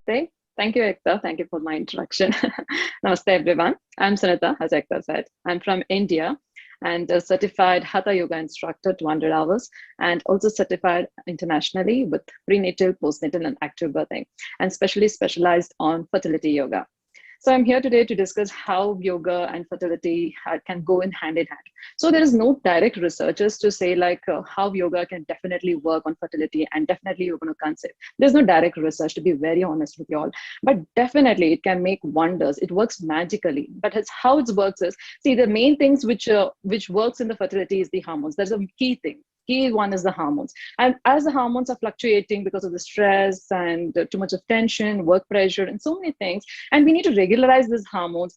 Namaste. Thank you, Ekta. Thank you for my introduction. Namaste, everyone. I'm Sunita, as Ekta said. I'm from India and a certified Hatha Yoga instructor, 200 hours, and also certified internationally with prenatal, postnatal, and active birthing, and specialized on fertility yoga. So I'm here today to discuss how yoga and fertility can go in hand. So there is no direct researchers to say how yoga can definitely work on fertility and definitely you're going to conceive. There's no direct research, to be very honest with you all, but definitely it can make wonders. It works magically, but how it works is, see, the main things which works in the fertility is the hormones. There's a key thing. Key one is the hormones. And as the hormones are fluctuating because of the stress and too much of tension, work pressure, and so many things, and we need to regularize these hormones.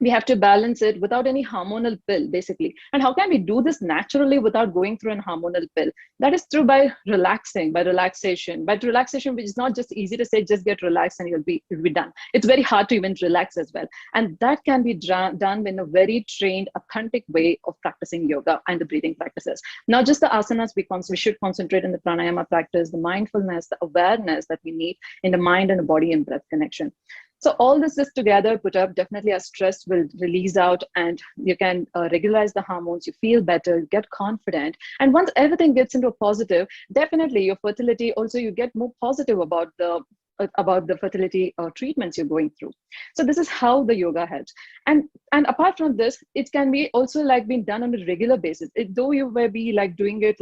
We have to balance it without any hormonal pill, basically. And how can we do this naturally without going through an hormonal pill? That is through by relaxing, by relaxation. But relaxation, which is not just easy to say, just get relaxed and you'll be done. It's very hard to even relax as well. And that can be done in a very trained, authentic way of practicing yoga and the breathing practices. Not just the asanas, we should concentrate on the pranayama practice, the mindfulness, the awareness that we need in the mind and the body and breath connection. So all this is together put up, definitely our stress will release out and you can regularize the hormones, you feel better, get confident. And once everything gets into a positive, definitely your fertility, also you get more positive about the fertility treatments you're going through. So this is how the yoga helps. And apart from this, it can be also being done on a regular basis. Though you may be doing it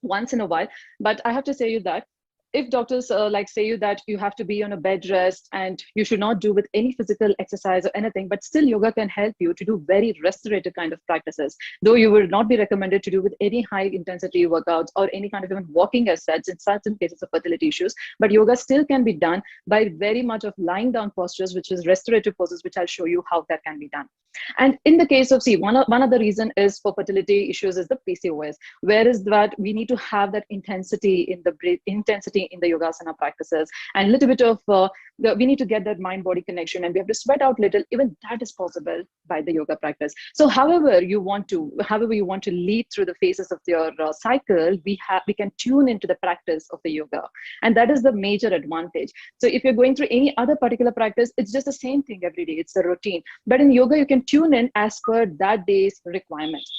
once in a while, but I have to say you that if doctors say you that you have to be on a bed rest and you should not do with any physical exercise or anything, but still yoga can help you to do very restorative kind of practices, though you will not be recommended to do with any high intensity workouts or any kind of even walking as such in certain cases of fertility issues. But yoga still can be done by very much of lying down postures, which is restorative poses, which I'll show you how that can be done. And in the case of, see, one of the reason is for fertility issues is the PCOS, whereas that we need to have that intensity in the yogasana practices, and a little bit of we need to get that mind-body connection, and we have to sweat out little. Even that is possible by the yoga practice. So however you want to lead through the phases of your cycle, we can tune into the practice of the yoga, and that is the major advantage. So if you're going through any other particular practice, it's just the same thing every day. It's a routine. But in yoga, you can tune in as per that day's requirements.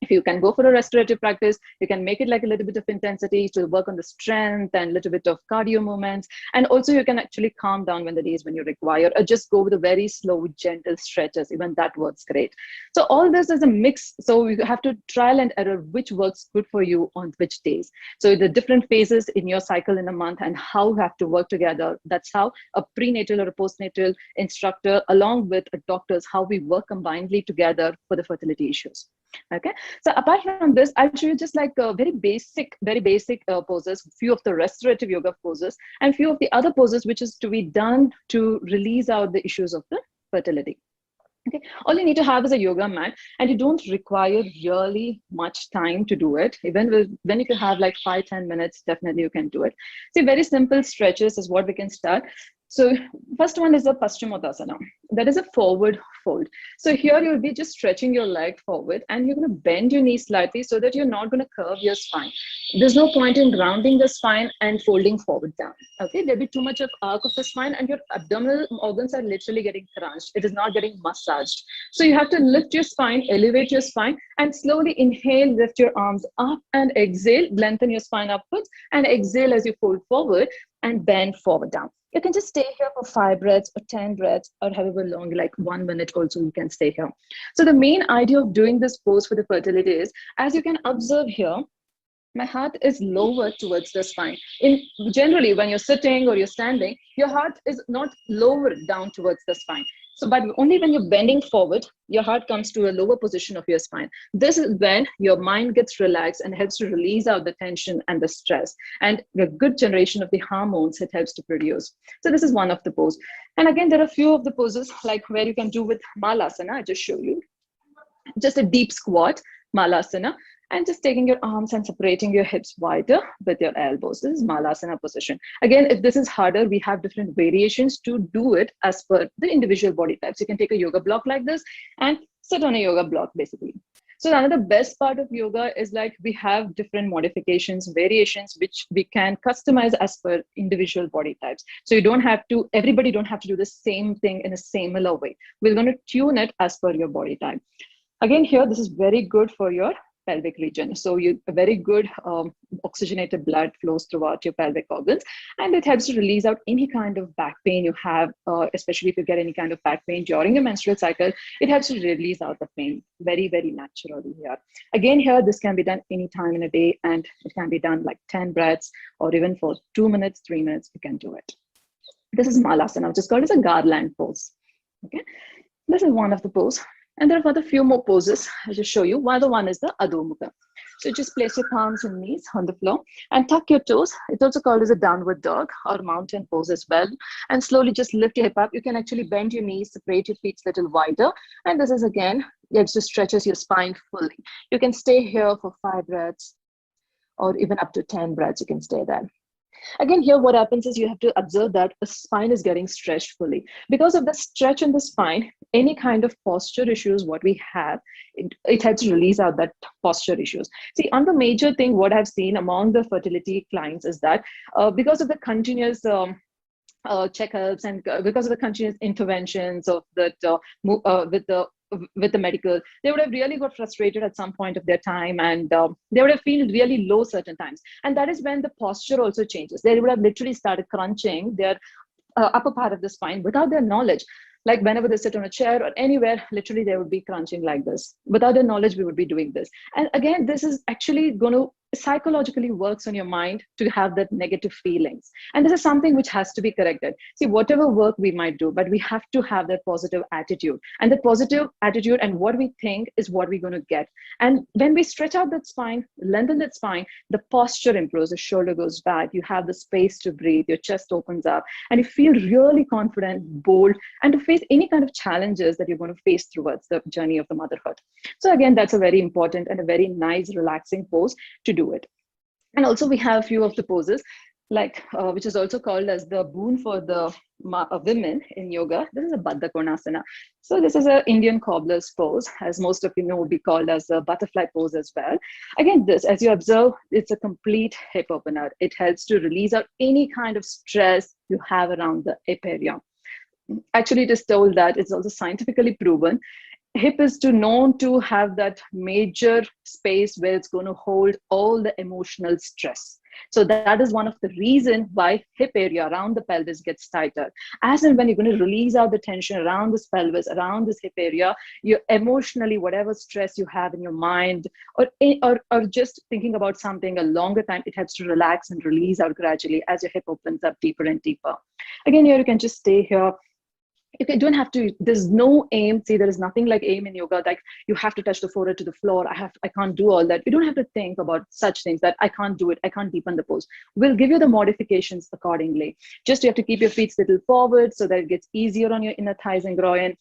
If you can go for a restorative practice, you can make it a little bit of intensity to work on the strength and a little bit of cardio movements. And also you can actually calm down when the days when you require, or just go with a very slow, gentle stretches. Even that works great. So all this is a mix. So you have to trial and error which works good for you on which days. So the different phases in your cycle in a month and how you have to work together. That's how a prenatal or a postnatal instructor, along with doctors, how we work combinedly together for the fertility issues. Okay. So apart from this, I'll show you just very basic poses, few of the restorative yoga poses, and few of the other poses which is to be done to release out the issues of the fertility. Okay, all you need to have is a yoga mat, and you don't require really much time to do it. Even when you can have 5-10 minutes, definitely you can do it. See, very simple stretches is what we can start. So first one is a Paschimottanasana. That is a forward fold. So here you'll be just stretching your leg forward, and you're going to bend your knee slightly so that you're not going to curve your spine. There's no point in rounding the spine and folding forward down. Okay, there'll be too much of arc of the spine, and your abdominal organs are literally getting crunched. It is not getting massaged. So you have to lift your spine, elevate your spine, and slowly inhale, lift your arms up, and exhale, lengthen your spine upwards, and exhale as you fold forward and bend forward down. You can just stay here for 5 breaths or 10 breaths or however long, 1 minute also you can stay here. So the main idea of doing this pose for the fertility is, as you can observe here, my heart is lower towards the spine. Generally, when you're sitting or you're standing, your heart is not lower down towards the spine. So, but only when you're bending forward, your heart comes to a lower position of your spine. This is when your mind gets relaxed and helps to release out the tension and the stress. And the good generation of the hormones it helps to produce. So this is one of the poses. And again, there are a few of the poses where you can do with Malasana. I just show you. Just a deep squat, Malasana. And just taking your arms and separating your hips wider with your elbows. This is Malasana position. Again, if this is harder, we have different variations to do it as per the individual body types. You can take a yoga block like this and sit on a yoga block, basically. So another best part of yoga is like we have different modifications, variations, which we can customize as per individual body types. So you don't have to, everybody don't have to do the same thing in a similar way. We're going to tune it as per your body type. Again, here, this is very good for your pelvic region. So you a very good oxygenated blood flows throughout your pelvic organs, and it helps to release out any kind of back pain you have, especially if you get any kind of back pain during your menstrual cycle. It helps to release out the pain very, very naturally here. Again, here, this can be done any time in a day, and it can be done like 10 breaths, or even for 2 minutes, 3 minutes, you can do it. This is Malasana, which is called as a garland pose. Okay, this is one of the pose. And there are a few more poses I'll just show you. One is the Adho Mukha. So just place your palms and knees on the floor and tuck your toes. It's also called as a downward dog or mountain pose as well. And slowly just lift your hip up. You can actually bend your knees, separate your feet a little wider. And this is again, it just stretches your spine fully. You can stay here for 5 breaths or even up to 10 breaths. You can stay there. Again, here what happens is you have to observe that the spine is getting stretched fully. Because of the stretch in the spine, any kind of posture issues, what we have, it helps to release out that posture issues. See, on the major thing, what I've seen among the fertility clients is that because of the continuous checkups and because of the continuous interventions of that with the medical, they would have really got frustrated at some point of their time, and they would have feel really low certain times. And that is when the posture also changes. They would have literally started crunching their upper part of the spine without their knowledge. Like whenever they sit on a chair or anywhere, literally they would be crunching like this. Without their knowledge, we would be doing this. And again, this is actually going to psychologically works on your mind to have that negative feelings. And this is something which has to be corrected. See, whatever work we might do, but we have to have that positive attitude. And that positive attitude and what we think is what we're going to get. And when we stretch out that spine, lengthen that spine, the posture improves, the shoulder goes back, you have the space to breathe, your chest opens up, and you feel really confident, bold, and to face any kind of challenges that you're going to face towards the journey of the motherhood. So again, that's a very important and a very nice, relaxing pose to do it. And also we have a few of the poses, like which is also called as the boon for the women in yoga. This is a Baddha Konasana. So this is an Indian cobbler's pose, as most of you know, would be called as a butterfly pose as well. Again, this, as you observe, it's a complete hip opener. It helps to release out any kind of stress you have around the hip area. Actually, it is told that it's also scientifically proven. Hip is known to have that major space where it's going to hold all the emotional stress. So that is one of the reasons why hip area around the pelvis gets tighter. As and when you're going to release out the tension around this pelvis, around this hip area, you emotionally, whatever stress you have in your mind, or just thinking about something a longer time, it helps to relax and release out gradually as your hip opens up deeper and deeper. Again, here you can just stay here. You don't have to, there's no aim. See, there is nothing like aim in yoga, like you have to touch the forehead to the floor. I can't do all that. You don't have to think about such things that I can't do it. I can't deepen the pose. We'll give you the modifications accordingly. Just you have to keep your feet a little forward so that it gets easier on your inner thighs and groin.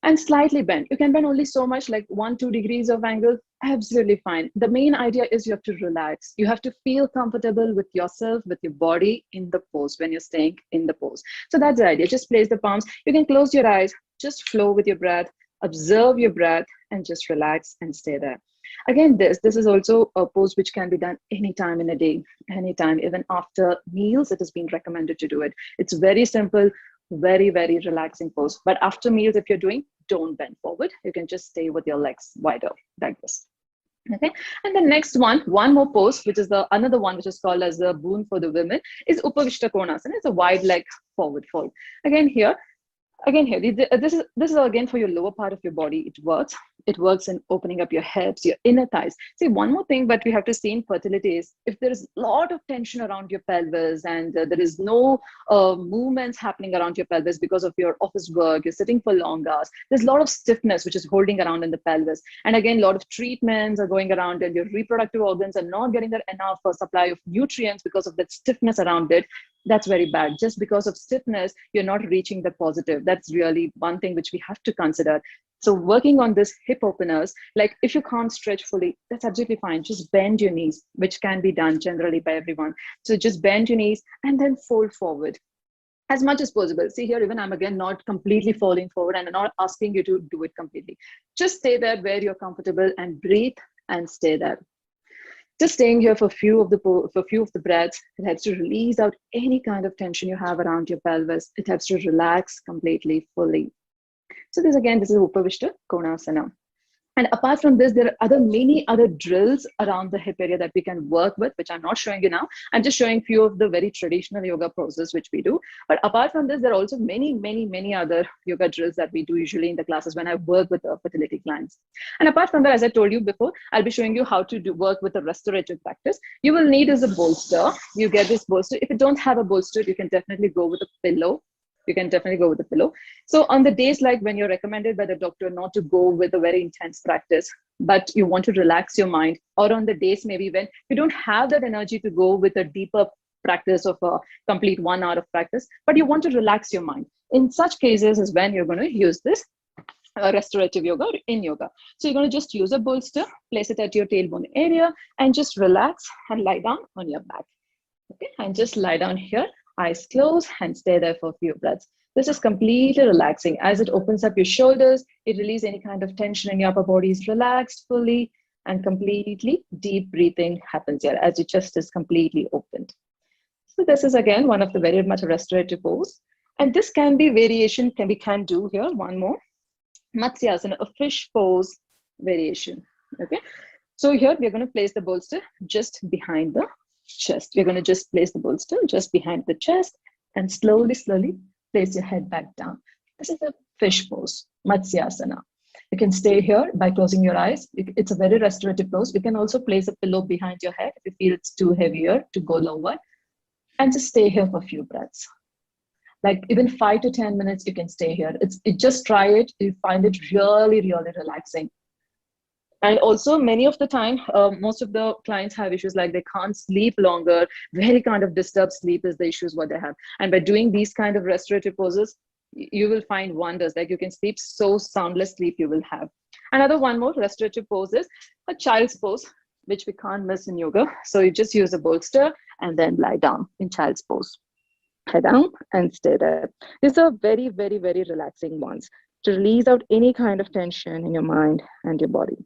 And slightly bend. You can bend only so much, like 1-2 degrees of angle, absolutely fine. The main idea is you have to relax. You have to feel comfortable with yourself, with your body in the pose when you're staying in the pose. So that's the idea. Just place the palms. You can close your eyes, just flow with your breath, observe your breath, and just relax and stay there. Again, this is also a pose which can be done anytime in a day, anytime, even after meals, it has been recommended to do it. It's very simple, very, very relaxing pose. But after meals, if you're doing, don't bend forward. You can just stay with your legs wider like this. Okay, and the next one more pose, which is another one which is called as the boon for the women, is Upavishta Konasana. It's a wide leg forward fold. Again here, this is again for your lower part of your body. It works in opening up your hips, your inner thighs. See, one more thing, but we have to see in fertility is if there is a lot of tension around your pelvis and there is no movements happening around your pelvis because of your office work, you're sitting for long hours, there's a lot of stiffness which is holding around in the pelvis. And again, a lot of treatments are going around and your reproductive organs are not getting that enough supply of nutrients because of that stiffness around it. That's very bad. Just because of stiffness, you're not reaching the positive. That's really one thing which we have to consider. So working on this hip openers, like if you can't stretch fully, that's absolutely fine. Just bend your knees, which can be done generally by everyone. So just bend your knees and then fold forward. as much as possible. See here, even I'm again not completely falling forward and I'm not asking you to do it completely. Just stay there where you're comfortable and breathe and stay there. Just staying here for few of the breaths. It helps to release out any kind of tension you have around your pelvis. It helps to relax completely, fully. So this is Upavishta Konasana. And apart from this, there are many other drills around the hip area that we can work with, which I'm not showing you now. I'm just showing few of the very traditional yoga poses which we do. But apart from this, there are also many other yoga drills that we do usually in the classes when I work with fertility clients. And apart from that, as I told you before, I'll be showing you how to work with a restorative practice. You will need is a bolster. You get this bolster. If you don't have a bolster, you can definitely go with a pillow. So on the days like when you're recommended by the doctor not to go with a very intense practice, but you want to relax your mind, or on the days maybe when you don't have that energy to go with a deeper practice of a complete 1 hour of practice, but you want to relax your mind. In such cases is when you're going to use this restorative yoga or in yoga. So you're going to just use a bolster, place it at your tailbone area, and just relax and lie down on your back. Okay, and just lie down here, eyes closed, and stay there for a few breaths. This is completely relaxing. As it opens up your shoulders, it releases any kind of tension in your upper body is relaxed fully, and completely deep breathing happens here as your chest is completely opened. So this is again one of the very much restorative pose. And this can be variation we can do here. One more. Matsyasana, a fish pose variation. Okay. So here we're going to place the bolster just behind the chest. We're going to just place the bolster just behind the chest and slowly place your head back down. This is a fish pose, Matsyasana. You can stay here by closing your eyes. It's a very restorative pose. You can also place a pillow behind your head if you feel it's too heavier to go lower, and just stay here for a few breaths. Like even 5 to 10 minutes, you can stay here. Just try it. You find it really relaxing. And also many of the time, most of the clients have issues like they can't sleep longer, very kind of disturbed sleep is the issues what they have. And by doing these kind of restorative poses, you will find wonders, like you can sleep so soundless sleep you will have. Another one more restorative pose is a child's pose, which we can't miss in yoga. So you just use a bolster and then lie down in child's pose. Lie down and stay there. These are very relaxing ones to release out any kind of tension in your mind and your body.